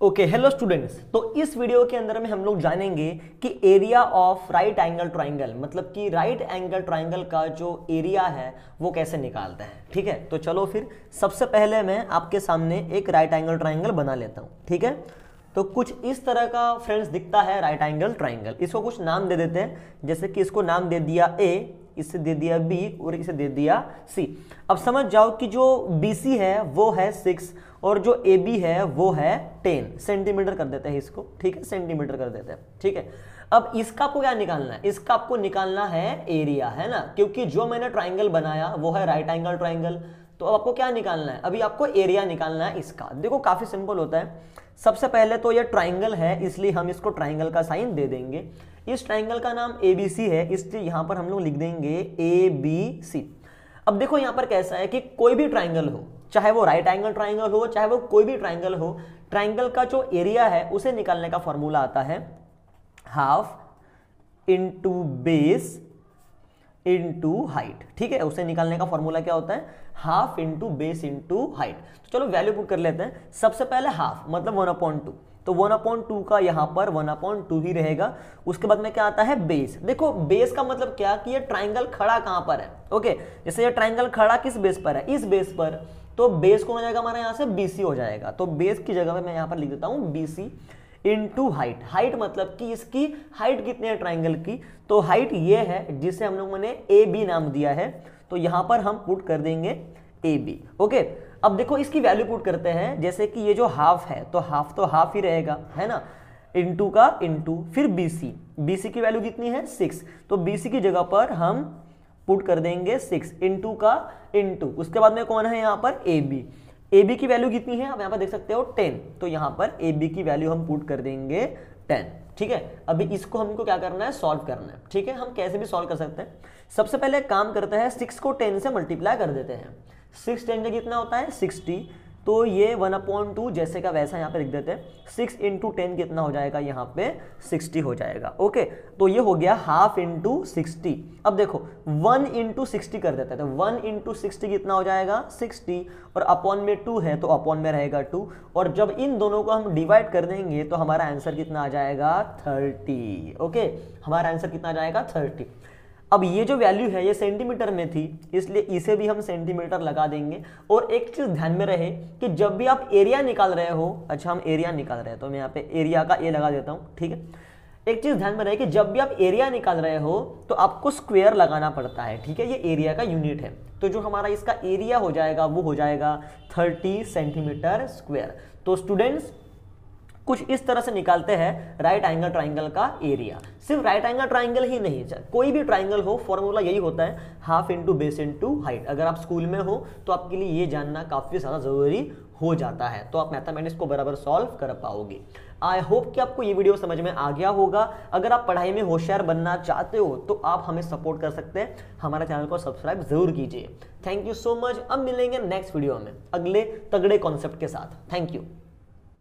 Okay hello students. तो इस video के अंदर में हम लोग जानेंगे कि area of right angle triangle, मतलब कि राइट एंगल ट्राइंगल का जो एरिया है वो कैसे निकालते हैं। ठीक है, तो चलो फिर सबसे पहले मैं आपके सामने एक राइट एंगल ट्राइंगल बना लेता हूँ। ठीक है, तो कुछ इस तरह का फ्रेंड्स दिखता है राइट एंगल ट्राइंगल। इसको कुछ नाम दे देते हैं, जैसे कि इसको नाम दे दिया ए, इसे दे दिया बी और इसे दे दिया सी। अब समझ जाओ कि जो BC है वो है 6 और जो AB है वो है 10 सेंटीमीटर कर देते हैं इसको। ठीक है, सेंटीमीटर कर देते हैं। ठीक है, अब इसका आपको क्या निकालना है? इसका आपको निकालना है एरिया, है ना, क्योंकि जो मैंने ट्राइंगल बनाया वो है राइट एंगल ट्राइंगल। तो अब आपको क्या निकालना है? अभी आपको एरिया निकालना है इसका। देखो काफी सिंपल होता है। सबसे पहले तो ये ट्राइंगल है, इसलिए हम इसको ट्राइंगल का साइन दे देंगे। इस ट्राइंगल का नाम ABC है, इसलिए यहां पर हम लोग लिख देंगे ABC। अब देखो यहां पर कैसा है कि कोई भी ट्राइंगल हो, चाहे वो राइट एंगल ट्राइंगल हो, चाहे वो कोई भी ट्राइंगल हो, ट्राइंगल का जो एरिया है उसे निकालने का फॉर्मूला आता है half into base into height. ठीक है, उसे निकालने का फॉर्मूला क्या होता है? Half into base into height. तो चलो वैल्यू पुट कर लेते हैं। सबसे पहले हाफ मतलब 1/2, तो 1/2 का यहां पर 1/2 ही रहेगा। उसके बाद में क्या आता है? बेस। देखो बेस का मतलब क्या कि ये ट्राइंगल खड़ा कहां पर है। ओके, जैसे ये ट्राइंगल खड़ा किस बेस पर है? इस बेस पर। तो बेस कौन हो जाएगा हमारा? यहां से BC हो जाएगा। तो बेस की जगह पे मैं यहां पर लिख देता हूं BC इंटू हाइट। हाइट मतलब कि इसकी हाइट कितनी है ट्राइंगल की? तो हाइट ये है जिसे हम लोगों ने AB नाम दिया है, तो यहां पर हम पुट कर देंगे AB। ओके, अब देखो इसकी वैल्यू पुट करते हैं। जैसे कि ये जो हाफ है तो हाफ ही रहेगा, है ना, इंटू का इंटू फिर BC की वैल्यू कितनी है? 6। तो BC की जगह पर हम पुट कर देंगे 6 इंटू का इंटू। उसके बाद में कौन है यहाँ पर? AB की वैल्यू कितनी है? आप यहाँ पर देख सकते हो 10। तो यहाँ पर AB की वैल्यू हम पुट कर देंगे 10। ठीक है, अभी इसको हमको क्या करना है? सॉल्व करना है। ठीक है, हम कैसे भी सॉल्व कर सकते हैं। सबसे पहले काम करते हैं, 6 को 10 से मल्टीप्लाई कर देते हैं। 6 10 का कितना होता है? 60। तो ये 1/2 जैसे का वैसा यहाँ पे लिख देते हैं। 6 इंटू 10 कितना हो जाएगा? यहाँ पे 60 हो जाएगा। ओके, तो ये हो गया हाफ इंटू 60। अब देखो 1 इंटू 60 कर देते हैं, तो 1 इंटू 60 कितना हो जाएगा? 60। और अपॉन में 2 है तो अपॉन में रहेगा 2। और जब इन दोनों को हम डिवाइड कर देंगे तो हमारा आंसर कितना आ जाएगा? 30। ओके, हमारा आंसर कितना आ जाएगा? 30। अब ये जो वैल्यू है ये सेंटीमीटर में थी, इसलिए इसे भी हम सेंटीमीटर लगा देंगे। और एक चीज ध्यान में रहे कि जब भी आप एरिया निकाल रहे हो, अच्छा हम एरिया निकाल रहे हैं तो मैं यहाँ पे एरिया का ए लगा देता हूँ। ठीक है, एक चीज ध्यान में रहे कि जब भी आप एरिया निकाल रहे हो तो आपको स्क्वायर लगाना पड़ता है। ठीक है, ये एरिया का यूनिट है। तो जो हमारा इसका एरिया हो जाएगा वो हो जाएगा 30 सेंटीमीटर स्क्वायर। तो स्टूडेंट्स कुछ इस तरह से निकालते हैं राइट एंगल ट्राइंगल का एरिया। सिर्फ राइट एंगल ट्राइंगल ही नहीं, कोई भी ट्राइंगल हो फॉर्मूला यही होता है half into base into height. अगर आप स्कूल में हो तो आपके लिए ये जानना काफी ज्यादा जरूरी हो जाता है, तो आप मैथमेटिक्स को बराबर सॉल्व कर पाओगे। आई होप कि आपको ये वीडियो समझ में आ गया होगा। अगर आप पढ़ाई में होशियार बनना चाहते हो तो आप हमें सपोर्ट कर सकते हैं। हमारे चैनल को सब्सक्राइब जरूर कीजिए। Thank you so much. अब मिलेंगे नेक्स्ट वीडियो में अगले तगड़े कॉन्सेप्ट के साथ। Thank you.